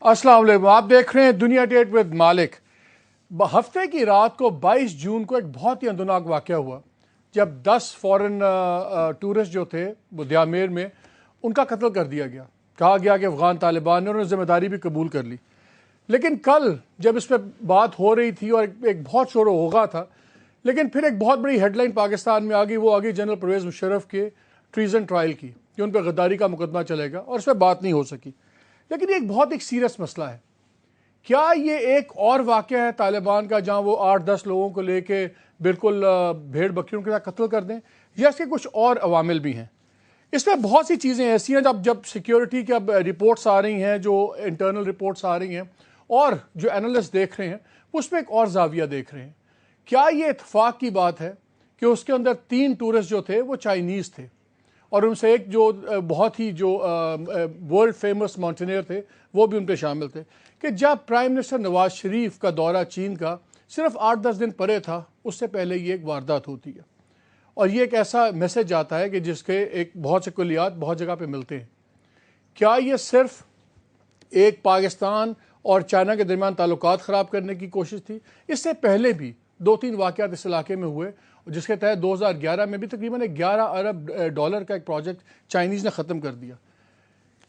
السلام علیکم، آپ دیکھ رہے ہیں دنیا ڈیٹ ود مالک۔ ہفتے کی رات کو 22 جون کو ایک بہت ہی اندوناک واقعہ ہوا جب 10 فورن ٹورسٹ جو تھے وہ دیامیر میں ان کا قتل کر دیا گیا۔ کہا گیا کہ افغان طالبان نے انہوں نے ذمہ داری بھی قبول کر لی، لیکن کل جب اس پہ بات ہو رہی تھی اور ایک بہت شور و غوغا تھا، لیکن پھر ایک بہت بڑی ہیڈ لائن پاکستان میں آ گئی۔ وہ آ گئی جنرل پرویز مشرف کے ٹریزن ٹرائل کی کہ ان پہ غداری کا مقدمہ چلے گا، اور اس پہ بات نہیں ہو سکی۔ لیکن یہ ایک بہت سیریس مسئلہ ہے۔ کیا یہ ایک اور واقعہ ہے طالبان کا جہاں وہ 8-10 لوگوں کو لے کے بالکل بھیڑ بکریوں کے ساتھ قتل کر دیں، یا اس کے کچھ اور عوامل بھی ہیں؟ اس میں بہت سی چیزیں ایسی ہیں جب سیکیورٹی کے اب رپورٹس آ رہی ہیں، جو انٹرنل رپورٹس آ رہی ہیں اور جو اینالسٹ دیکھ رہے ہیں، اس میں ایک اور زاویہ دیکھ رہے ہیں۔ کیا یہ اتفاق کی بات ہے کہ اس کے اندر 3 ٹورسٹ جو تھے وہ چائنیز تھے، اور ان سے ایک جو بہت ہی جو ورلڈ فیمس ماؤنٹینئر تھے وہ بھی ان پہ شامل تھے، کہ جب پرائم منسٹر نواز شریف کا دورہ چین کا صرف 8-10 دن پرے تھا، اس سے پہلے یہ ایک واردات ہوتی ہے، اور یہ ایک ایسا میسج آتا ہے کہ جس کے ایک بہت سے کلیات بہت جگہ پہ ملتے ہیں۔ کیا یہ صرف ایک پاکستان اور چائنا کے درمیان تعلقات خراب کرنے کی کوشش تھی؟ اس سے پہلے بھی 2-3 واقعات اس علاقے میں ہوئے، جس کے تحت 2011 میں بھی تقریباً 11 ارب ڈالر کا ایک پروجیکٹ چائنیز نے ختم کر دیا۔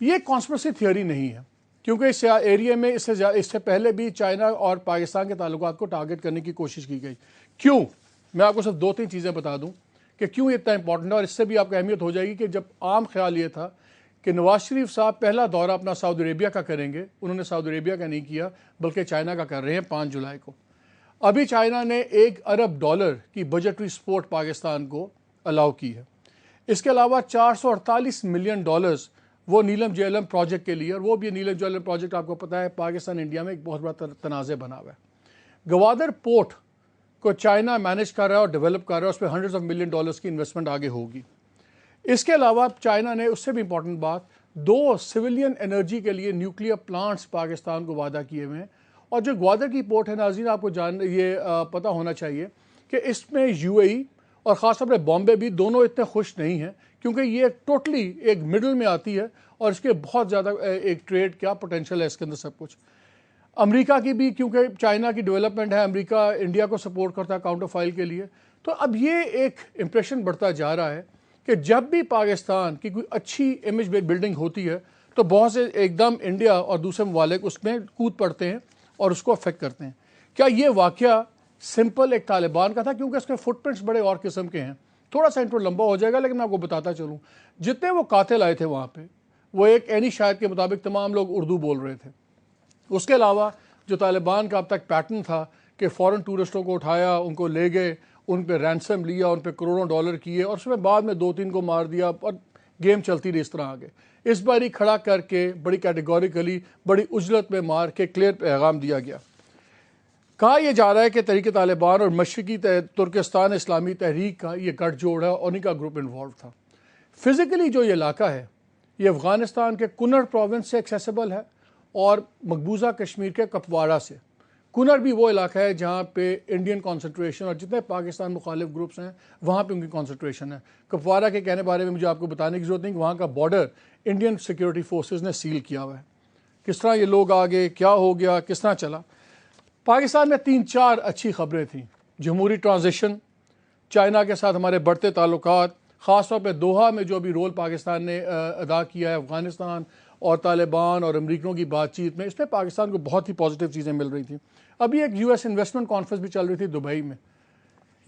یہ کانسپریسی تھیوری نہیں ہے، کیونکہ اس ایریے میں اس سے پہلے بھی چائنا اور پاکستان کے تعلقات کو ٹارگٹ کرنے کی کوشش کی گئی۔ کیوں؟ میں آپ کو صرف 2-3 چیزیں بتا دوں کہ کیوں یہ اتنا امپورٹنٹ ہے، اور اس سے بھی آپ کو اہمیت ہو جائے گی کہ جب عام خیال یہ تھا کہ نواز شریف صاحب پہلا دورہ اپنا سعودی عربیہ کا کریں گے، انہوں نے سعودی عربیہ کا نہیں کیا بلکہ چائنا کا کر رہے ہیں 5 جولائی کو۔ ابھی چائنا نے 1 ارب ڈالر کی بجٹری سپورٹ پاکستان کو الاؤ کی ہے۔ اس کے علاوہ 448 ملین ڈالرز وہ نیلم جہلم پروجیکٹ کے لیے، اور وہ بھی نیلم جہلم پروجیکٹ آپ کو پتہ ہے پاکستان انڈیا میں ایک بہت بڑا تنازع بنا ہوا ہے۔ گوادر پورٹ کو چائنا مینیج کر رہا ہے اور ڈیولپ کر رہا ہے، اس پہ ہنڈریڈز آف ملین ڈالرز کی انویسٹمنٹ آگے ہوگی۔ اس کے علاوہ چائنا نے اس سے بھی امپورٹنٹ بات 2 سویلین انرجی کے لیے نیوکلیر پلانٹس پاکستان کو وعدہ کیے ہوئے ہیں، اور جو گوادر کی پورٹ ہے ناظرین، آپ کو یہ پتہ ہونا چاہیے کہ اس میں یو اے ای اور خاص طور پہ بامبے بھی دونوں اتنے خوش نہیں ہیں، کیونکہ یہ ٹوٹلی ایک مڈل میں آتی ہے، اور اس کے بہت زیادہ ایک ٹریڈ کیا پوٹینشیل ہے اس کے اندر سب کچھ۔ امریکہ کی بھی، کیونکہ چائنا کی ڈیولپمنٹ ہے، امریکہ انڈیا کو سپورٹ کرتا ہے کاؤنٹر فائل کے لیے، تو اب یہ ایک امپریشن بڑھتا جا رہا ہے کہ جب بھی پاکستان کی کوئی اچھی امیج بلڈنگ ہوتی ہے تو بہت سے ایک دم انڈیا اور دوسرے ممالک اس میں کود پڑتے ہیں اور اس کو افیکٹ کرتے ہیں۔ کیا یہ واقعہ سمپل ایک طالبان کا تھا؟ کیونکہ اس کے فٹ پرنٹس بڑے اور قسم کے ہیں۔ تھوڑا سا انٹرو لمبا ہو جائے گا، لیکن میں آپ کو بتاتا چلوں، جتنے وہ قاتل آئے تھے وہاں پہ، وہ ایک اینی شاید کے مطابق تمام لوگ اردو بول رہے تھے۔ اس کے علاوہ جو طالبان کا اب تک پیٹرن تھا کہ فورن ٹورسٹوں کو اٹھایا، ان کو لے گئے، ان پہ رینسم لیا، ان پہ کروڑوں ڈالر کیے، اور اس میں بعد میں 2-3 کو مار دیا، اور گیم چلتی رہی اس طرح آگے۔ اس باری کھڑا کر کے بڑی کیٹیگوریکلی بڑی اجلت میں مار کے کلیئر پیغام دیا گیا۔ کہا یہ جا رہا ہے کہ تحریک طالبان اور مشرقی ترکستان اسلامی تحریک کا یہ گٹھ جوڑ ہے، اور ان کا گروپ انوالو تھا۔ فزیکلی جو یہ علاقہ ہے یہ افغانستان کے کنڑ پروونس سے ایکسیسیبل ہے، اور مقبوضہ کشمیر کے کپواڑہ سے۔ کنڑ بھی وہ علاقہ ہے جہاں پہ انڈین کانسنٹریشن، اور جتنے پاکستان مخالف گروپس ہیں وہاں پہ ان کی کانسنٹریشن ہے۔ کپواڑہ کے کہنے بارے میں مجھے آپ کو بتانے کی ضرورت نہیں کہ وہاں کا بارڈر انڈین سیکیورٹی فورسز نے سیل کیا ہوا ہے۔ کس طرح یہ لوگ آگے، کیا ہو گیا، کس طرح چلا؟ پاکستان میں 3-4 اچھی خبریں تھیں۔ جمہوری ٹرانزیشن، چائنا کے ساتھ ہمارے بڑھتے تعلقات، خاص طور پہ دوحہ میں جو بھی رول پاکستان نے ادا کیا ہے افغانستان اور طالبان اور امریکیوں کی بات چیت میں، اس میں پاکستان کو بہت ہی پازیٹیو چیزیں مل رہی تھیں۔ ابھی ایک یو ایس انویسٹمنٹ کانفرنس بھی چل رہی تھی دبئی میں۔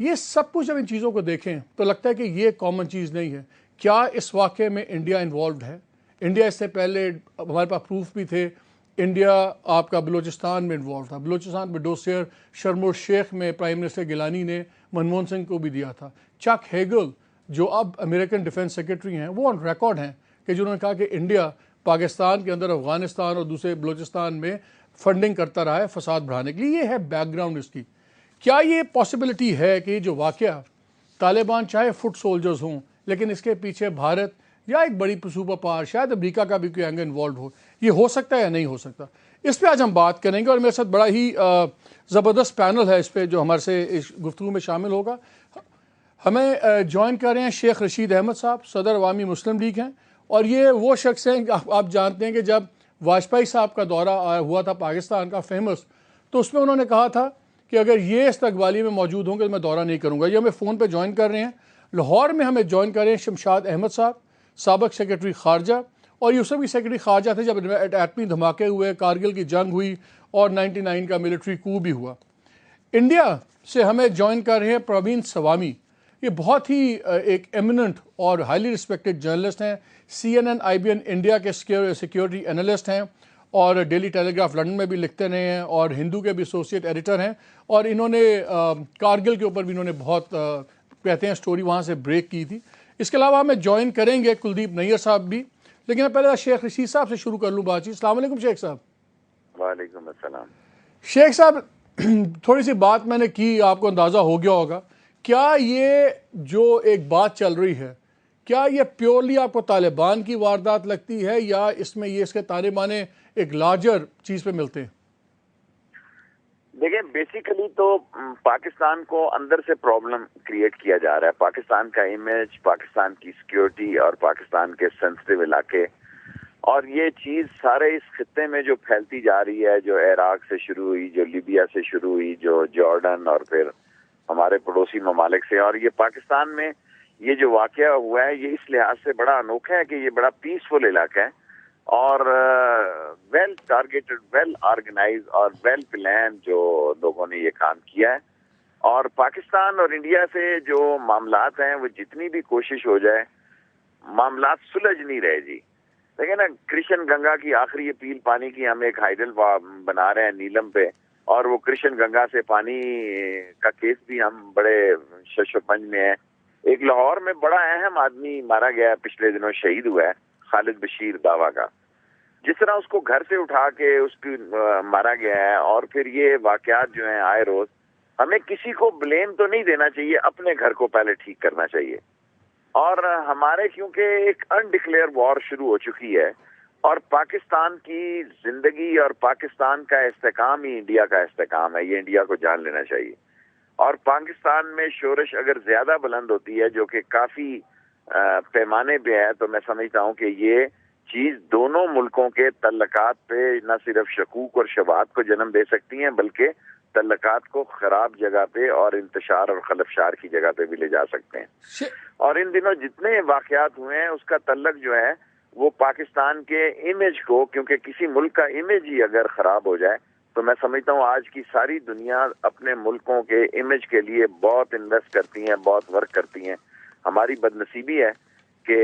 یہ سب کچھ جب ان چیزوں کو دیکھیں تو لگتا ہے کہ یہ کامن چیز نہیں ہے۔ کیا اس واقعے میں انڈیا انوالوڈ ہے؟ انڈیا اس سے پہلے ہمارے پاس پروف بھی تھے، انڈیا آپ کا بلوچستان میں انوالو تھا۔ بلوچستان میں ڈوسیئر شرم الشیخ میں پرائم منسٹر گیلانی نے منموہن سنگھ کو بھی دیا تھا۔ چک ہیگل جو اب امریکن ڈیفنس سیکرٹری ہیں، وہ آن ریکارڈ ہیں کہ جنہوں نے کہا کہ انڈیا پاکستان کے اندر افغانستان اور دوسرے بلوچستان میں فنڈنگ کرتا رہا ہے فساد بڑھانے کے لیے۔ یہ ہے بیک گراؤنڈ اس کی۔ کیا یہ پاسبلٹی ہے کہ یہ جو واقعہ طالبان چاہے فٹ سولجرز ہوں، لیکن اس کے پیچھے بھارت یا ایک بڑی سپر پاور، شاید امریکہ کا بھی کوئی اینگل انوالوڈ ہو؟ یہ ہو سکتا ہے یا نہیں ہو سکتا؟ اس پہ آج ہم بات کریں گے، اور میرے ساتھ بڑا ہی زبردست پینل ہے اس پہ جو ہمارے سے اس گفتگو میں شامل ہوگا۔ ہمیں جوائن کر رہے ہیں شیخ رشید احمد صاحب، صدر عوامی مسلم لیگ ہیں، اور یہ وہ شخص ہیں آپ جانتے ہیں کہ جب واجپئی صاحب کا دورہ ہوا تھا پاکستان کا فیمس، تو اس میں انہوں نے کہا تھا کہ اگر یہ استقبالی میں موجود ہوں گے تو میں دورہ نہیں کروں گا۔ یہ ہمیں فون پہ جوائن کر رہے ہیں، لاہور میں ہمیں جوائن کر رہے ہیں شمشاد احمد صاحب، سابق سیکرٹری خارجہ، اور یوسف بھی سیکرٹری خارجہ تھے جب ایٹمی دھماکے ہوئے، کارگل کی جنگ ہوئی اور 99 کا ملٹری کو بھی ہوا۔ انڈیا سے ہمیں جوائن کر رہے ہیں پروین سوامی، یہ بہت ہی ایک ایمننٹ اور ہائیلی رسپیکٹڈ جرنلسٹ ہیں، CNN IBN انڈیا کے سیکیورٹی انالسٹ ہیں، اور ڈیلی ٹیلی گراف لندن میں بھی لکھتے رہے ہیں، اور ہندو کے بھی ایسوسیٹ ایڈیٹر ہیں، اور انہوں نے کارگل کے اوپر بھی انہوں نے بہت کہتے ہیں سٹوری وہاں سے بریک کی تھی۔ اس کے علاوہ ہمیں جوائن کریں گے کلدیپ نیر صاحب بھی، لیکن میں پہلے شیخ رشید صاحب سے شروع کر لوں بات چیت۔ السلام علیکم شیخ صاحب۔ وعلیکم السلام۔ شیخ صاحب، تھوڑی سی بات میں نے کی، آپ کو اندازہ ہو گیا ہوگا، کیا یہ جو ایک بات چل رہی ہے، کیا یہ پیورلی آپ کو طالبان کی واردات لگتی ہے یا اس میں یہ اس کے تانے بانے ایک لارجر چیز پہ ملتے ہیں؟ دیکھیں، بیسیکلی تو پاکستان کو اندر سے پرابلم کریٹ کیا جا رہا ہے۔ پاکستان کا امیج، پاکستان کی سیکیورٹی اور پاکستان کے سینسٹیو علاقے، اور یہ چیز سارے اس خطے میں جو پھیلتی جا رہی ہے، جو عراق سے شروع ہوئی، جو لیبیا سے شروع ہوئی، جو جارڈن اور پھر ہمارے پڑوسی ممالک سے، اور یہ پاکستان میں یہ جو واقعہ ہوا ہے، یہ اس لحاظ سے بڑا انوکھا ہے کہ یہ بڑا پیسفل علاقہ ہے اور ویل ٹارگیٹڈ، ویل آرگنائز اور ویل پلان جو لوگوں نے یہ کام کیا ہے۔ اور پاکستان اور انڈیا سے جو معاملات ہیں، وہ جتنی بھی کوشش ہو جائے، معاملات سلجھ نہیں رہے جی۔ دیکھیں نا، کرشن گنگا کی آخری اپیل پانی کی، ہم ایک ہائیڈل بنا رہے ہیں نیلم پہ، اور وہ کرشن گنگا سے پانی کا کیس بھی ہم بڑے شش و پنج میں ہیں۔ ایک لاہور میں بڑا اہم آدمی مارا گیا ہے، پچھلے دنوں شہید ہوا ہے، خالد بشیر داوا کا، جس طرح اس کو گھر سے اٹھا کے اس کی مارا گیا ہے۔ اور پھر یہ واقعات جو ہیں آئے روز، ہمیں کسی کو بلیم تو نہیں دینا چاہیے، اپنے گھر کو پہلے ٹھیک کرنا چاہیے۔ اور ہمارے کیونکہ ایک انڈکلیئر وار شروع ہو چکی ہے، اور پاکستان کی زندگی اور پاکستان کا استحکام ہی انڈیا کا استحکام ہے، یہ انڈیا کو جان لینا چاہیے۔ اور پاکستان میں شورش اگر زیادہ بلند ہوتی ہے، جو کہ کافی پیمانے پہ ہے، تو میں سمجھتا ہوں کہ یہ چیز دونوں ملکوں کے تعلقات پہ نہ صرف شکوک اور شبہات کو جنم دے سکتی ہیں، بلکہ تعلقات کو خراب جگہ پہ اور انتشار اور خلفشار کی جگہ پہ بھی لے جا سکتے ہیں۔ اور ان دنوں جتنے واقعات ہوئے ہیں، اس کا تعلق جو ہے وہ پاکستان کے امیج کو، کیونکہ کسی ملک کا امیج ہی اگر خراب ہو جائے، تو میں سمجھتا ہوں آج کی ساری دنیا اپنے ملکوں کے امیج کے لیے بہت انویسٹ کرتی ہیں، بہت ورک کرتی ہیں۔ ہماری بدنصیبی ہے کہ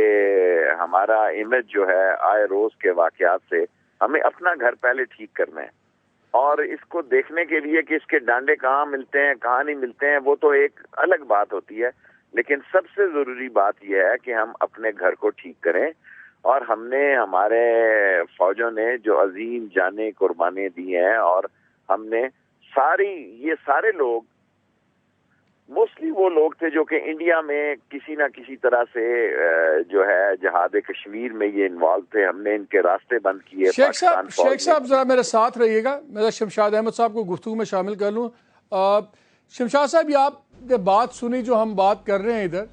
ہمارا امیج جو ہے آئے روز کے واقعات سے، ہمیں اپنا گھر پہلے ٹھیک کرنا ہے۔ اور اس کو دیکھنے کے لیے کہ اس کے ڈانڈے کہاں ملتے ہیں، کہاں نہیں ملتے ہیں، وہ تو ایک الگ بات ہوتی ہے، لیکن سب سے ضروری بات یہ ہے کہ ہم اپنے گھر کو ٹھیک کریں۔ اور ہم نے، ہمارے فوجوں نے جو عظیم جانیں قربانیں دی ہیں، اور ہم نے یہ سارے لوگ موسٹلی وہ لوگ تھے جو کہ انڈیا میں کسی نہ کسی طرح سے جو ہے جہاد کشمیر میں یہ انوالو تھے، ہم نے ان کے راستے بند کیے۔ شیخ صاحب ذرا میرے ساتھ رہیے گا، میں شمشاد احمد صاحب کو گفتگو میں شامل کر لوں۔ شمشاد صاحب، یہ آپ نے بات سنی جو ہم بات کر رہے ہیں ادھر،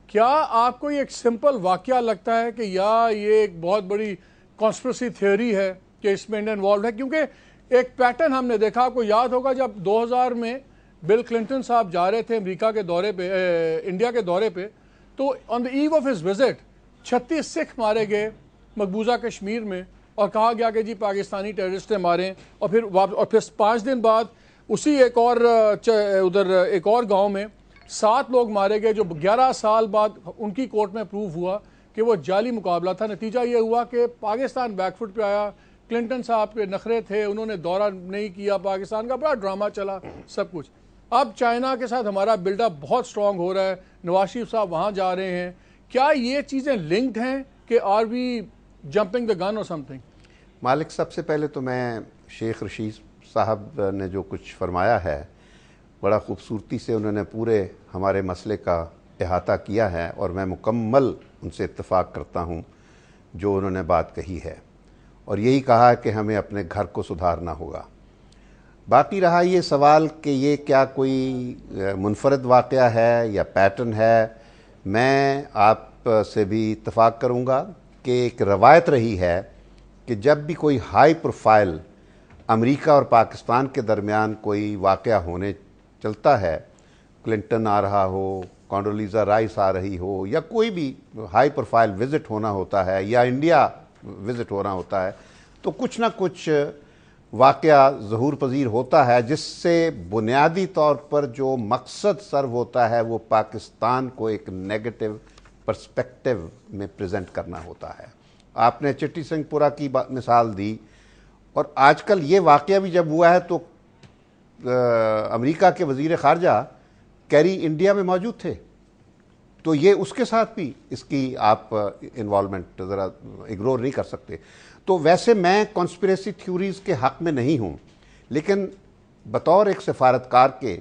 کیا آپ کو یہ ایک سمپل واقعہ لگتا ہے کہ یا یہ ایک بہت بڑی کانسپریسی تھیوری ہے کہ اس میں انڈیا انوالوڈ ہے؟ کیونکہ ایک پیٹرن ہم نے دیکھا، آپ کو یاد ہوگا جب 2000 میں بل کلنٹن صاحب جا رہے تھے امریکہ کے دورے پہ، انڈیا کے دورے پہ، تو آن دا ایو آف ہز وزٹ 36 سکھ مارے گئے مقبوضہ کشمیر میں، اور کہا گیا کہ جی پاکستانی ٹیررسٹ نے مارے، اور پھر 5 دن بعد اسی ایک اور گاؤں میں 7 لوگ مارے گئے، جو 11 سال بعد ان کی کورٹ میں پروف ہوا کہ وہ جعلی مقابلہ تھا۔ نتیجہ یہ ہوا کہ پاکستان بیک فٹ پہ آیا، کلنٹن صاحب کے نخرے تھے، انہوں نے دورہ نہیں کیا پاکستان کا، بڑا ڈرامہ چلا سب کچھ۔ اب چائنا کے ساتھ ہمارا بلڈ اپ بہت سٹرونگ ہو رہا ہے، نواز شریف صاحب وہاں جا رہے ہیں، کیا یہ چیزیں لنکڈ ہیں کہ آر وی جمپنگ دا گن اور سم تھنگ؟ مالک، سب سے پہلے تو میں شیخ رشید صاحب نے جو کچھ فرمایا ہے، بڑا خوبصورتی سے انہوں نے پورے ہمارے مسئلے کا احاطہ کیا ہے، اور میں مکمل ان سے اتفاق کرتا ہوں جو انہوں نے بات کہی ہے، اور یہی کہا کہ ہمیں اپنے گھر کو سدھارنا ہوگا۔ باقی رہا یہ سوال کہ یہ کیا کوئی منفرد واقعہ ہے یا پیٹرن ہے، میں آپ سے بھی اتفاق کروں گا کہ ایک روایت رہی ہے کہ جب بھی کوئی ہائی پروفائل امریکہ اور پاکستان کے درمیان کوئی واقعہ ہونے چلتا ہے، کلنٹن آ رہا ہو، کانڈولیزا رائس آ رہی ہو، یا کوئی بھی ہائی پروفائل وزٹ ہونا ہوتا ہے، یا انڈیا وزٹ ہونا ہوتا ہے، تو کچھ نہ کچھ واقعہ ظہور پذیر ہوتا ہے جس سے بنیادی طور پر جو مقصد سرو ہوتا ہے وہ پاکستان کو ایک نیگیٹو پرسپیکٹو میں پریزنٹ کرنا ہوتا ہے۔ آپ نے چٹی سنگھ پورہ کی مثال دی، اور آج کل یہ واقعہ بھی جب ہوا ہے تو امریکہ کے وزیر خارجہ کیری انڈیا میں موجود تھے، تو یہ اس کے ساتھ بھی اس کی آپ انوالومنٹ ذرا اگنور نہیں کر سکتے۔ تو ویسے میں کانسپریسی تھیوریز کے حق میں نہیں ہوں، لیکن بطور ایک سفارتکار کے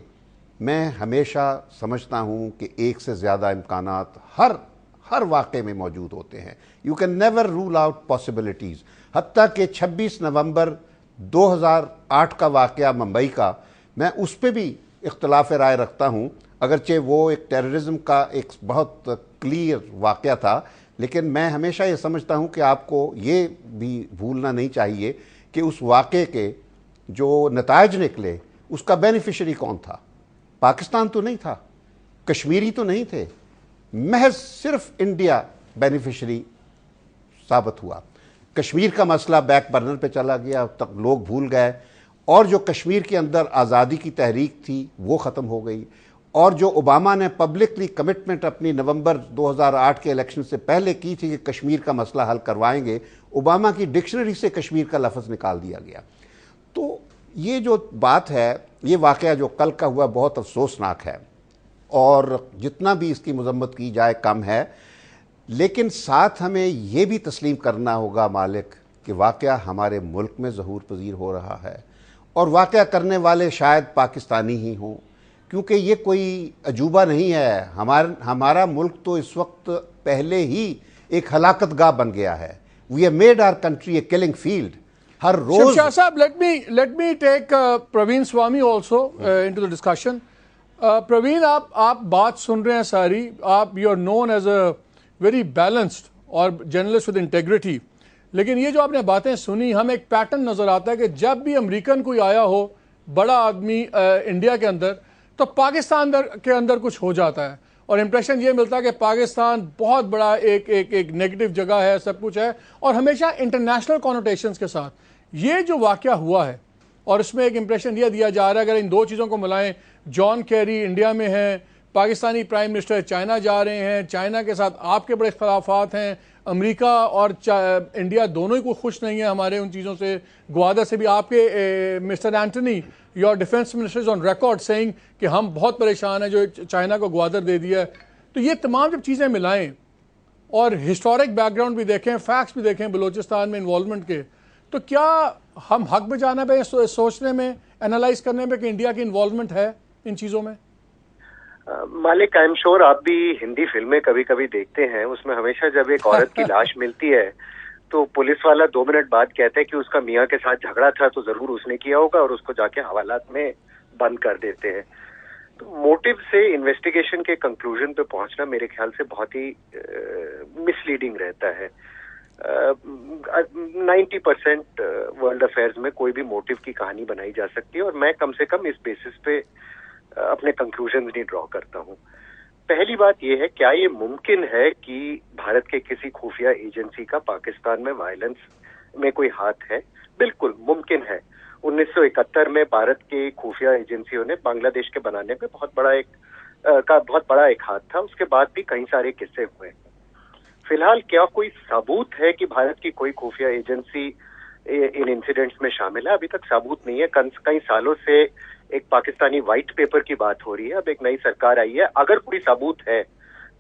میں ہمیشہ سمجھتا ہوں کہ ایک سے زیادہ امکانات ہر واقعے میں موجود ہوتے ہیں۔ You can never rule out possibilities. حتیٰ کہ 26 نومبر 2008 کا واقعہ ممبئی کا، میں اس پہ بھی اختلاف رائے رکھتا ہوں، اگرچہ وہ ایک ٹیررزم کا ایک بہت کلیئر واقعہ تھا، لیکن میں ہمیشہ یہ سمجھتا ہوں کہ آپ کو یہ بھی بھولنا نہیں چاہیے کہ اس واقعے کے جو نتائج نکلے اس کا بینیفیشری کون تھا۔ پاکستان تو نہیں تھا، کشمیری تو نہیں تھے، محض صرف انڈیا بینیفیشری ثابت ہوا۔ کشمیر کا مسئلہ بیک برنر پہ چلا گیا، تک لوگ بھول گئے، اور جو کشمیر کے اندر آزادی کی تحریک تھی وہ ختم ہو گئی، اور جو اوباما نے پبلکلی کمٹمنٹ اپنی نومبر 2008 کے الیکشن سے پہلے کی تھی کہ کشمیر کا مسئلہ حل کروائیں گے، اوباما کی ڈکشنری سے کشمیر کا لفظ نکال دیا گیا۔ تو یہ جو بات ہے، یہ واقعہ جو کل کا ہوا بہت افسوسناک ہے، اور جتنا بھی اس کی مذمت کی جائے کم ہے، لیکن ساتھ ہمیں یہ بھی تسلیم کرنا ہوگا مالک کہ واقعہ ہمارے ملک میں ظہور پذیر ہو رہا ہے، اور واقعہ کرنے والے شاید پاکستانی ہی ہوں، کیونکہ یہ کوئی عجوبہ نہیں ہے۔ ہمارا ملک تو اس وقت پہلے ہی ایک ہلاکت گاہ بن گیا ہے۔ We have made our country a killing field. ہر روز شاہ صاحب, let me take Praveen Swami also into the discussion. Praveen, آپ بات سن رہے ہیں ساری، you are known as a very balanced اور journalist with integrity، لیکن یہ جو آپ نے باتیں سنی، ہمیں ایک پیٹرن نظر آتا ہے کہ جب بھی امریکن کوئی آیا ہو بڑا آدمی انڈیا کے اندر، تو پاکستان کے اندر کچھ ہو جاتا ہے، اور امپریشن یہ ملتا ہے کہ پاکستان بہت بڑا ایک نیگیٹو جگہ ہے، سب کچھ ہے، اور ہمیشہ انٹرنیشنل کونوٹیشنز کے ساتھ۔ یہ جو واقعہ ہوا ہے، اور اس میں ایک امپریشن یہ دیا جا رہا ہے، اگر ان دو چیزوں کو ملائیں، جان کیری انڈیا میں ہیں، پاکستانی پرائم منسٹر چائنا جا رہے ہیں، چائنا کے ساتھ آپ کے بڑے اختلافات ہیں، امریکہ اور انڈیا دونوں ہی کوئی خوش نہیں ہے ہمارے ان چیزوں سے، گوادر سے بھی آپ کے mister Antony your defence minister on record saying کہ ہم بہت پریشان ہیں جو چائنا کو گوادر دے دیا ہے۔ تو یہ تمام جب چیزیں ملائیں اور ہسٹورک بیک گراؤنڈ بھی دیکھیں، فیکٹس بھی دیکھیں بلوچستان میں انوالومنٹ کے، تو کیا ہم حق میں جانا پہ سوچنے میں، انالائز کرنے پہ کہ انڈیا کی انوالومنٹ ہے ان چیزوں میں؟ مالک، آئی ایم شور آپ بھی ہندی فلمیں کبھی کبھی دیکھتے ہیں، اس میں ہمیشہ جب ایک عورت کی لاش ملتی ہے تو پولیس والا 2 منٹ بعد کہتا ہے کہ اس کا میاں کے ساتھ جھگڑا تھا تو ضرور اس نے کیا ہوگا، اور اس کو جا کے حوالات میں بند کر دیتے ہیں۔ تو موٹو سے انویسٹیگیشن کے کنکلوژن پہ پہنچنا میرے خیال سے بہت ہی مس لیڈنگ رہتا ہے۔ 90% ورلڈ افیئرز میں کوئی بھی موٹو کی کہانی بنائی جا سکتی ہے، اور میں کم سے کم اس بیسس پہ اپنے کنکلوژنز نہیں ڈرا کرتا ہوں۔ پہلی بات یہ ہے، کیا یہ ممکن ہے کہ بھارت کے کسی خفیہ ایجنسی کا پاکستان میں وائلنس میں کوئی ہاتھ ہے؟ بالکل ممکن ہے۔ 1971 میں بھارت کی خفیہ ایجنسیوں نے بنگلہ دیش کے بنانے میں بہت بڑا ایک ہاتھ تھا، اس کے بعد بھی کئی سارے قصے ہوئے۔ فی الحال کیا کوئی ثبوت ہے کہ بھارت کی کوئی خفیہ ایجنسی ان انسیڈنٹس میں شامل ہے؟ ابھی تک ثبوت نہیں ہے۔ کئی سالوں سے ایک پاکستانی وائٹ پیپر کی بات ہو رہی ہے، اب ایک نئی سرکار آئی ہے، اگر کوئی ثبوت ہے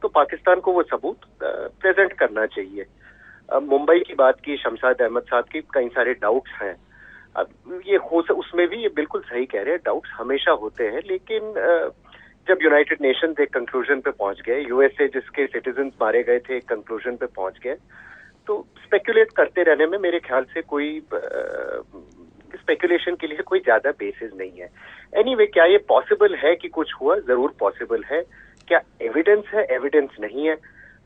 تو پاکستان کو وہ ثبوت پریزنٹ کرنا چاہیے۔ ممبئی کی بات کی شمشاد احمد صاحب کی، کئی سارے ڈاؤٹس ہیں، اب یہ اس میں بھی یہ بالکل صحیح کہہ رہے ہیں، ڈاؤٹس ہمیشہ ہوتے ہیں، لیکن جب یونائٹڈ نیشنز ایک کنکلوژن پہ پہنچ گئے، یو ایس اے جس کے سٹیزنز مارے گئے تھے ایک کنکلوژن پہ پہنچ گئے، تو اسپیکولیٹ کرتے رہنے میں میرے خیال سے کوئی اسپیکولیشن کے لیے کوئی زیادہ بیسز نہیں ہے۔ اینی وے، کیا یہ پاسبل ہے کہ کچھ ہوا؟ ضرور پاسبل ہے۔ کیا ایویڈنس ہے؟ ایویڈنس نہیں ہے۔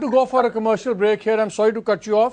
to go for a commercial break here. I'm sorry to cut you off.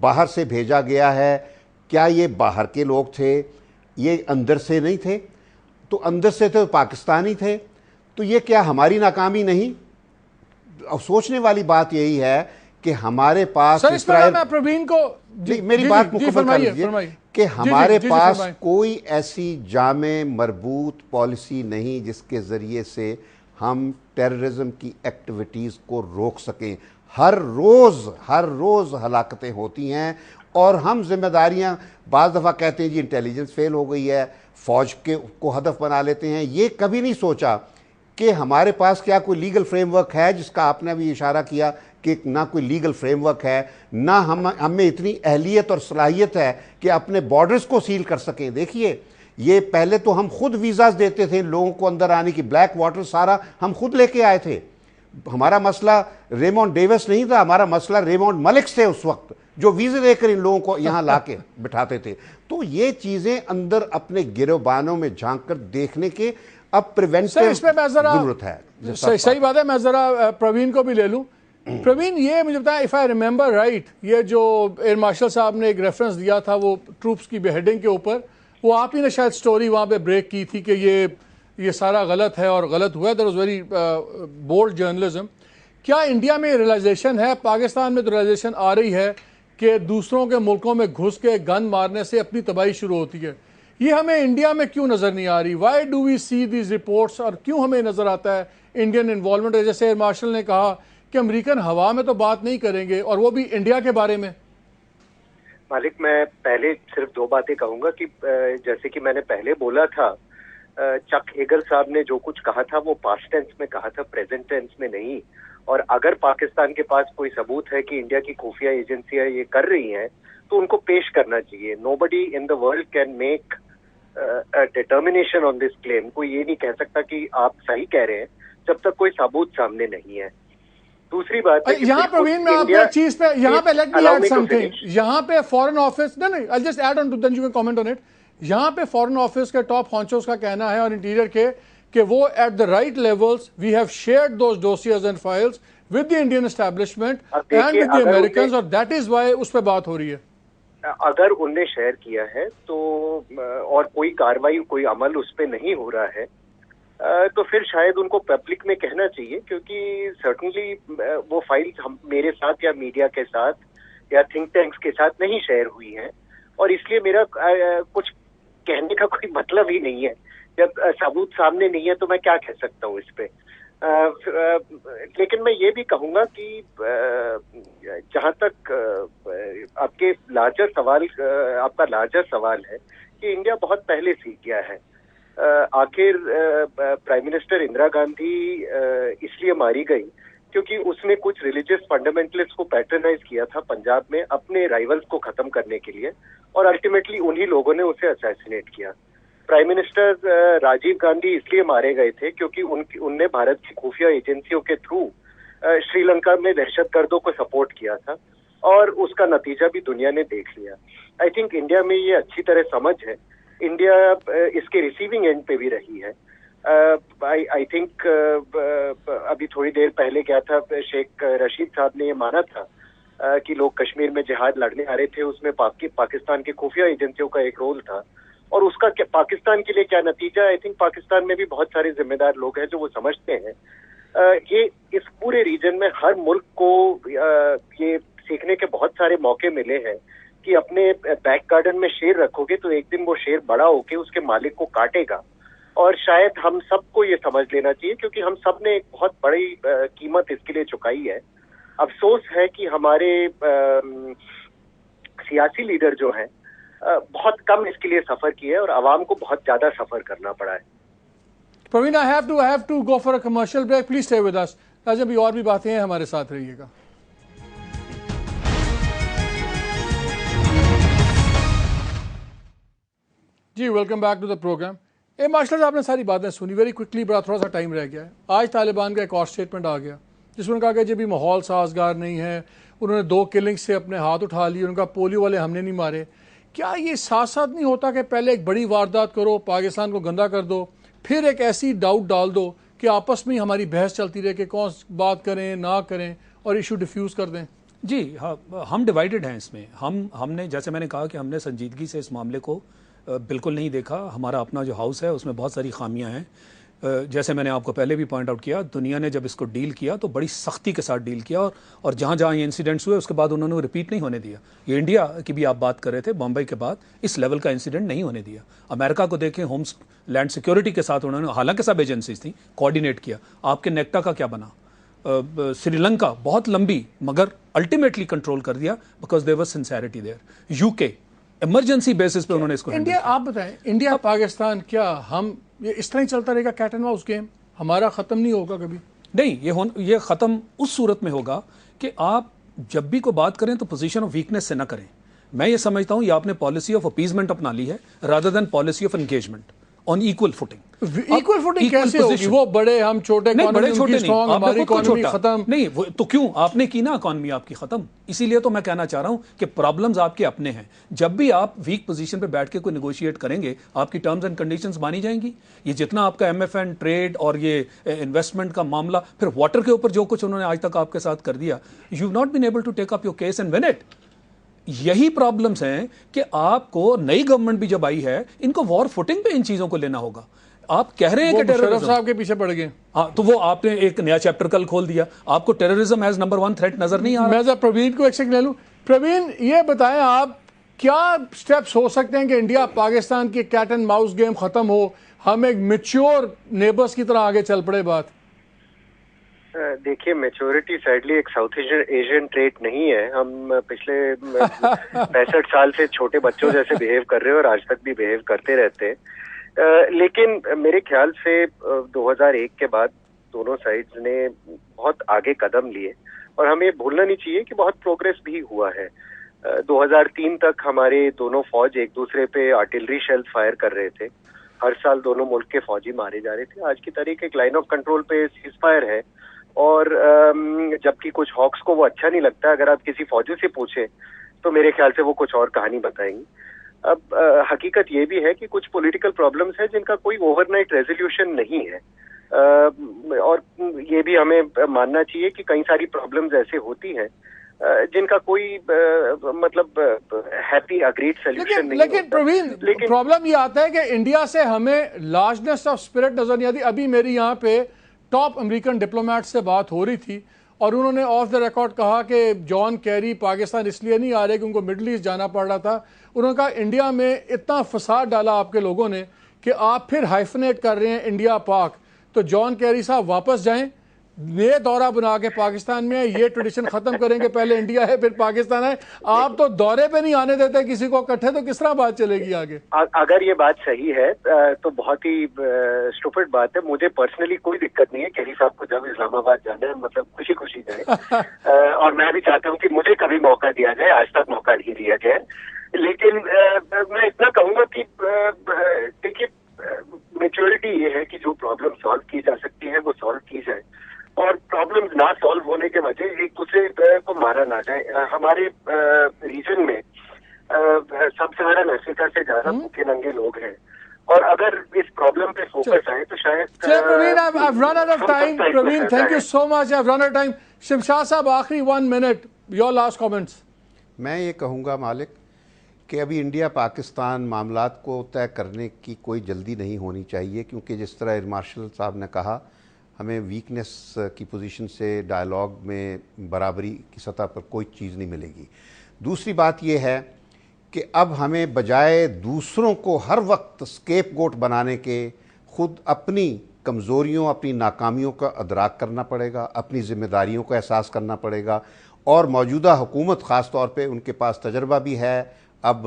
باہر سے بھیجا گیا ہے. کیا یہ باہر کے لوگ تھے؟ یہ اندر سے نہیں تھے؟ تو اندر سے تو پاکستانی تھے. تو یہ کیا ہماری ناکامی نہیں؟ سوچنے والی بات یہی ہے کہ ہمارے پاس میں پروین کو میری بات مکمل کر لیجیے کہ ہمارے پاس کوئی ایسی جامع مربوط پالیسی نہیں جس کے ذریعے سے ہم ٹیررزم کی ایکٹیویٹیز کو روک سکیں. ہر روز ہلاکتیں ہوتی ہیں اور ہم ذمہ داریاں بعض دفعہ کہتے ہیں جی انٹیلیجنس فیل ہو گئی ہے, فوج کو ہدف بنا لیتے ہیں. یہ کبھی نہیں سوچا کہ ہمارے پاس کیا کوئی لیگل فریم ورک ہے, جس کا آپ نے بھی اشارہ کیا کہ نہ کوئی لیگل فریم ورک ہے, نہ ہم میں اتنی اہلیت اور صلاحیت ہے کہ اپنے بارڈرز کو سیل کر سکیں. دیکھیے یہ پہلے تو ہم خود ویزاز دیتے تھے لوگوں کو اندر آنے کی, بلیک واٹر سارا ہم خود لے کے آئے تھے. ہمارا مسئلہ ریمونڈ ڈیوس نہیں تھا, ہمارا مسئلہ ریمونڈ ملکس تھے اس وقت, جو ویزے دے کر ان لوگوں کو یہاں لا کے بٹھاتے تھے. تو یہ چیزیں اندر اپنے گروبانوں میں جھانک کر دیکھنے کے اب پریونٹیو ضرورت ہے. صحیح بات ہے. میں ذرا پروین کو بھی لے لوں. پروین, یہ مجھے بتائیں, اف آئی ریمبر رائٹ, یہ جو ایئر مارشل صاحب نے ایک ریفرنس دیا تھا وہ ٹروپس کی بیہیڈنگ کے اوپر, وہ آپ ہی نے شاید سٹوری وہاں پہ بریک کی تھی کہ یہ سارا غلط ہے اور غلط ہوا ہے. That was very bold journalism. کیا انڈیا میں ریلائزیشن ہے, پاکستان میں تو ریلائزیشن آ رہی ہے کہ دوسروں کے ملکوں میں گھس کے گن مارنے سے اپنی تباہی شروع ہوتی ہے؟ یہ ہمیں انڈیا میں کیوں نظر نہیں آ رہی؟ Why do we see these reports, اور کیوں ہمیں نظر آتا ہے انڈین انوالومنٹ؟ جیسے ایئر مارشل نے کہا کہ امریکن ہوا میں تو بات نہیں کریں گے, اور وہ بھی انڈیا کے بارے میں. مالک, میں پہلے صرف 2 باتیں کہوں گا کہ جیسے کہ میں نے پہلے بولا تھا, چک ہیگل صاحب نے جو کچھ کہا تھا وہ پاسٹ ٹینس میں کہا تھا, پریزنٹ ٹینس میں نہیں. اور اگر پاکستان کے پاس کوئی ثبوت ہے کہ انڈیا کی خفیہ ایجنسیاں یہ کر رہی ہیں تو ان کو پیش کرنا چاہیے. Nobody in the world can make determination on this claim. کوئی یہ نہیں کہہ سکتا کہ آپ صحیح کہہ رہے ہیں جب تک کوئی ثبوت سامنے نہیں ہے. دوسری بات یہاں پروین, میں آپ کو ایک چیز پہ یہاں پہ let me add something. یہاں پہ فورن آفس, نہیں I just add on to then you can comment on it. یہاں پہ فورن آفس کے ٹاپ ہانچوز کا کہنا ہے اور انٹیریئر کے کہ وہ at the right levels we have shared those dossiers and files with the Indian establishment and with the Americans, اور دیٹ از وائی اس پہ بات ہو رہی ہے. اگر ان نے شیئر کیا ہے تو اور کوئی کاروائی, کوئی عمل اس پہ نہیں ہو رہا ہے, تو پھر شاید ان کو پبلک میں کہنا چاہیے, کیونکہ سرٹنلی وہ فائلز میرے ساتھ یا میڈیا کے ساتھ یا تھنک ٹینکس کے ساتھ نہیں شیئر ہوئی ہیں, اور اس لیے میرا کچھ کہنے کا کوئی مطلب ہی نہیں ہے. جب ثبوت سامنے نہیں ہے تو میں کیا کہہ سکتا ہوں اس پہ. لیکن میں یہ بھی کہوں گا کہ جہاں تک آپ کے آپ کا لارجر سوال ہے کہ انڈیا بہت پہلے سیکھ گیا ہے. آخر پرائم منسٹر اندرا گاندھی اس لیے ماری گئی کیونکہ اس نے کچھ ریلیجیس فنڈامنٹلسٹ کو پیٹرنائز کیا تھا پنجاب میں اپنے رائیولز کو ختم کرنے کے لیے, اور الٹیمیٹلی انہی لوگوں نے اسے اسیسینیٹ کیا. پرائم منسٹر راجیو گاندھی اس لیے مارے گئے تھے کیونکہ ان نے بھارت کی خفیہ ایجنسیوں کے تھرو شری لنکا میں دہشت گردوں کو سپورٹ کیا تھا, اور اس کا نتیجہ بھی دنیا نے دیکھ لیا. آئی تھنک انڈیا میں یہ اچھی طرح سمجھ ہے. انڈیا اس کے ریسیونگ اینڈ پہ بھی رہی ہے. آئی تھنک ابھی تھوڑی دیر پہلے کیا تھا, شیخ رشید صاحب نے یہ مانا تھا کہ لوگ کشمیر میں جہاد لڑنے آ رہے تھے, اس میں پاکستان کی خفیہ ایجنسیوں کا ایک رول تھا, اور اس کا پاکستان کے لیے کیا نتیجہ. آئی تھنک پاکستان میں بھی بہت سارے ذمہ دار لوگ ہیں جو وہ سمجھتے ہیں. یہ اس پورے ریجن میں ہر ملک کو یہ سیکھنے کے بہت سارے موقع ملے ہیں کہ اپنے بیک گارڈن میں شیر رکھو گے تو ایک دن وہ شیر بڑا ہو کے اس کے مالک کو کاٹے گا. اور شاید ہم سب کو یہ سمجھ لینا چاہیے کیونکہ ہم سب نے ایک بہت بڑی قیمت اس کے لیے چکائی ہے. افسوس ہے کہ ہمارے سیاسی لیڈر جو ہیں بہت کم اس کے لیے سفر کیے ہے اور عوام کو بہت زیادہ سفر کرنا پڑا ہے. Parveen, I have to go for a commercial break. Please stay with us. جب بھی اور بھی باتیں ہیں ہمارے ساتھ رہیے گا. جی welcome back to the programme. Marshal صاحب نے ساری باتیں سنی ویری کوئکلی, بڑا تھوڑا سا ٹائم رہ گیا ہے. آج طالبان کا ایک اور اسٹیٹمنٹ آ گیا جس میں کہا کہ جب بھی ماحول سازگار نہیں ہے, انہوں نے 2 کلنگ سے اپنے ہاتھ اٹھا لیے, ان کا پولیو والے ہم نے نہیں مارے. کیا یہ ساتھ ساتھ نہیں ہوتا کہ پہلے ایک بڑی واردات کرو, پاکستان کو گندا کر دو, پھر ایک ایسی ڈاؤٹ ڈال دو کہ آپس میں ہماری بحث چلتی رہے کہ کون بات کریں نہ کریں اور ایشو ڈیفیوز کر دیں؟ جی ہاں، ہم ڈیوائیڈڈ ہیں اس میں. ہم نے جیسے میں نے کہا کہ ہم نے سنجیدگی سے اس معاملے کو بالکل نہیں دیکھا. ہمارا اپنا جو ہاؤس ہے اس میں بہت ساری خامیاں ہیں. جیسے میں نے آپ کو پہلے بھی پوائنٹ آؤٹ کیا, دنیا نے جب اس کو ڈیل کیا تو بڑی سختی کے ساتھ ڈیل کیا, اور جہاں جہاں یہ انسیڈنٹس ہوئے اس کے بعد انہوں نے رپیٹ نہیں ہونے دیا. یہ انڈیا کی بھی آپ بات کر رہے تھے, بامبئی کے بعد اس لیول کا انسیڈنٹ نہیں ہونے دیا. امریکہ کو دیکھیں, ہوم لینڈ سیکورٹی کے ساتھ انہوں نے, حالانکہ سب ایجنسیز تھیں, کوآرڈینیٹ کیا. آپ کے نیکٹا کا کیا بنا؟ سری لنکا بہت لمبی مگر الٹیمیٹلی کنٹرول کر دیا because there was sincerity there. یو کے ایمرجنسی بیسس پہ انہوں نے اس کو انڈیا, آپ بتائیں انڈیا پاکستان, کیا ہم یہ اس طرح ہی چلتا رہے گا کیٹ اینڈ ماؤس گیم, ہمارا ختم نہیں ہوگا کبھی؟ نہیں, یہ ختم اس صورت میں ہوگا کہ آپ جب بھی کوئی بات کریں تو پوزیشن آف ویکنیس سے نہ کریں. میں یہ سمجھتا ہوں یہ آپ نے پالیسی آف اپیزمنٹ اپنا لی ہے rather than policy of engagement on equal footing. Equal footing کیسے ہوگی؟ وہ بڑے ہم چھوٹے, بڑے چھوٹے نہیں, ہماری اکانومی ختم نہیں. تو کیوں آپ نے کی نا اکانومی آپ کی ختم. اسی لیے تو میں کہنا چاہ رہا ہوں کہ پرابلمز آپ کے اپنے ہیں. جب بھی آپ ویک پوزیشن پہ بیٹھ کے کوئی نیگوشیٹ کریں گے آپ کی ٹرمز اینڈ کنڈیشنز مانی جائیں گی. یہ جتنا آپ کا ایم ایف این ٹریڈ اور یہ انویسٹمنٹ کا معاملہ, پھر واٹر کے اوپر جو کچھ انہوں نے آج تک آپ کے ساتھ کر دیا, you not been able to take up your case and win it. یہی پرابلمس ہیں کہ آپ کو نئی گورنمنٹ بھی جب آئی ہے ان کو وار فوٹنگ پہ ان چیزوں کو لینا ہوگا. آپ کہہ رہے ہیں کہ ٹیررزم صاحب کے پیچھے پڑ گئے. ہاں, تو وہ آپ نے ایک نیا چیپٹر کل کھول دیا. آپ کو ٹیررزم ایز نمبر 1 تھریٹ نظر نہیں آ رہا. میں پروین کو ایک سیکنڈ لے لوں. پروین, یہ بتائیں آپ کیا سٹیپس ہو سکتے ہیں کہ انڈیا پاکستان کی کیٹ اینڈ ماؤس گیم ختم ہو, ہم ایک میچور نیبرز کی طرح آگے چل پڑے بات؟ دیکھیے, میچورٹی سیڈلی ایک ساؤتھ ایشین ٹریٹ نہیں ہے. ہم پچھلے 65 سال سے چھوٹے بچوں جیسے بہیو کر رہے ہیں اور آج تک بھی بہیو کرتے رہتے ہیں. لیکن میرے خیال سے 2001 کے بعد دونوں سائڈز نے بہت آگے قدم لیے, اور ہمیں بھولنا نہیں چاہیے کہ بہت پروگریس بھی ہوا ہے. 2003 تک ہمارے دونوں فوج ایک دوسرے پہ آرٹلری شیل فائر کر رہے تھے. ہر سال دونوں ملک کے فوجی مارے جا رہے تھے. آج کی تاریخ ایک لائن آف کنٹرول پہ سیز فائر ہے, اور جبکہ کچھ ہاکس کو وہ اچھا نہیں لگتا. اگر آپ کسی فوجی سے پوچھیں تو میرے خیال سے وہ کچھ اور کہانی بتائیں گی. اب حقیقت یہ بھی ہے کہ کچھ پولیٹیکل پرابلمس ہیں جن کا کوئی اوور نائٹ ریزولوشن نہیں ہے, اور یہ بھی ہمیں ماننا چاہیے کہ کئی ساری پرابلمز ایسے ہوتی ہیں جن کا کوئی مطلب ہیپی اگریڈ سولوشن نہیں. لیکن پروین, پرابلم یہ آتا ہے کہ انڈیا سے ہمیں لارجنس آف اسپرٹ نظر نہیں آتی. ابھی میری یہاں پہ ٹاپ امریکن ڈپلومیٹ سے بات ہو رہی تھی اور انہوں نے آف دا ریکارڈ کہا کہ جان کیری پاکستان اس لیے نہیں آ رہے کہ ان کو مڈل ایسٹ جانا پڑ رہا تھا. انہوں نے کہا انڈیا میں اتنا فساد ڈالا آپ کے لوگوں نے کہ آپ پھر ہائفنیٹ کر رہے ہیں انڈیا پاک, تو جان کیری صاحب واپس جائیں, نئے دورہ بنا کے پاکستان میں یہ ٹریڈیشن ختم کریں کہ پہلے انڈیا ہے پھر پاکستان ہے. آپ تو دورے پہ نہیں آنے دیتے کسی کو اکٹھے, تو کس طرح بات چلے گی آگے؟ اگر یہ بات صحیح ہے تو بہت ہی اسٹوپڈ بات ہے. مجھے پرسنلی کوئی دقت نہیں ہے کیری صاحب کو جب اسلام آباد جانا ہے, مطلب خوشی خوشی جائے, اور میں بھی چاہتا ہوں کہ مجھے کبھی موقع دیا جائے. آج تک موقع نہیں دیا گیا. لیکن میں اتنا کہوں گا کہ دیکھیے, میچورٹی یہ ہے کہ جو پرابلم سالو کی جا سکتی ہے وہ سالو کی جائے, اور پرابلمز نہ سالو ہونے کے وجہ ایک دوسرے کو مارا نہ جائے. ہمارے ریجن میں سب سہارن افریقہ سے زیادہ بھوکے ننگے لوگ ہیں, اور اگر اس پرابلم پہ فوکس آئے تو شاید. Parveen, I've run out of time. Praveen, thank you so much. I've run out of time. Shamshad صاحب, آخری 1 minute, your last comments. میں یہ کہوں گا مالک کہ ابھی انڈیا پاکستان معاملات کو طے کرنے کی کوئی جلدی نہیں ہونی چاہیے, کیونکہ جس طرح ایئر مارشل صاحب نے کہا ہمیں ویکنیس کی پوزیشن سے ڈائلاگ میں برابری کی سطح پر کوئی چیز نہیں ملے گی. دوسری بات یہ ہے کہ اب ہمیں بجائے دوسروں کو ہر وقت اسکیپ گوٹ بنانے کے خود اپنی کمزوریوں, اپنی ناکامیوں کا ادراک کرنا پڑے گا, اپنی ذمہ داریوں کا احساس کرنا پڑے گا. اور موجودہ حکومت خاص طور پہ ان کے پاس تجربہ بھی ہے, اب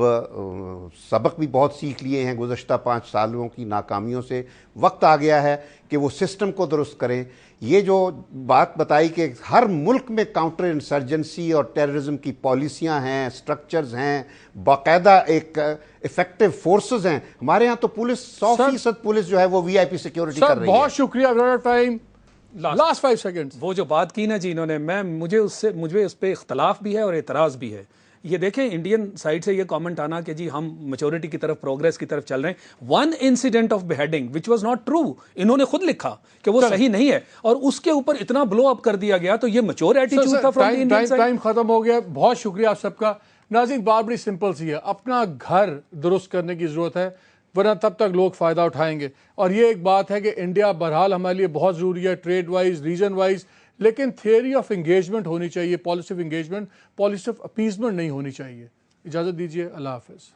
سبق بھی بہت سیکھ لیے ہیں گزشتہ 5 سالوں کی ناکامیوں سے. وقت آ گیا ہے کہ وہ سسٹم کو درست کریں. یہ جو بات بتائی کہ ہر ملک میں کاؤنٹر انسرجنسی اور ٹیررزم کی پالیسیاں ہیں, سٹرکچرز ہیں, باقاعدہ ایک افیکٹو فورسز ہیں. ہمارے ہاں تو پولیس 100% پولیس جو ہے وہ وی آئی پی سیکیورٹی کر رہی ہے. بہت شکریہ. Time last 5 second. وہ جو بات کی نا جی انہوں نے, مجھے اس پہ اختلاف بھی ہے اور اعتراض بھی ہے. یہ دیکھیں انڈین سائڈ سے یہ کامنٹ آنا کہ جی ہم میچورٹی کی طرف پروگریس کی طرف چل رہے ہیں. One incident of beheading which was not true, انہوں نے خود لکھا کہ وہ صحیح نہیں ہے اور اس کے اوپر اتنا بلو اپ کر دیا گیا, تو یہ میچور ایٹیٹیوڈ تھا from the Indian side. Time ختم ہو گیا, بہت شکریہ آپ سب کا. ناظرین بات بڑی سمپل سی ہے, اپنا گھر درست کرنے کی ضرورت ہے ورنہ تب تک لوگ فائدہ اٹھائیں گے. اور یہ ایک بات ہے کہ انڈیا بہرحال ہمارے لیے بہت ضروری ہے ٹریڈ وائز, ریجن وائز, لیکن تھیوری آف انگیجمنٹ ہونی چاہیے, policy of engagement, policy of appeasement نہیں ہونی چاہیے. اجازت دیجیے, اللہ حافظ.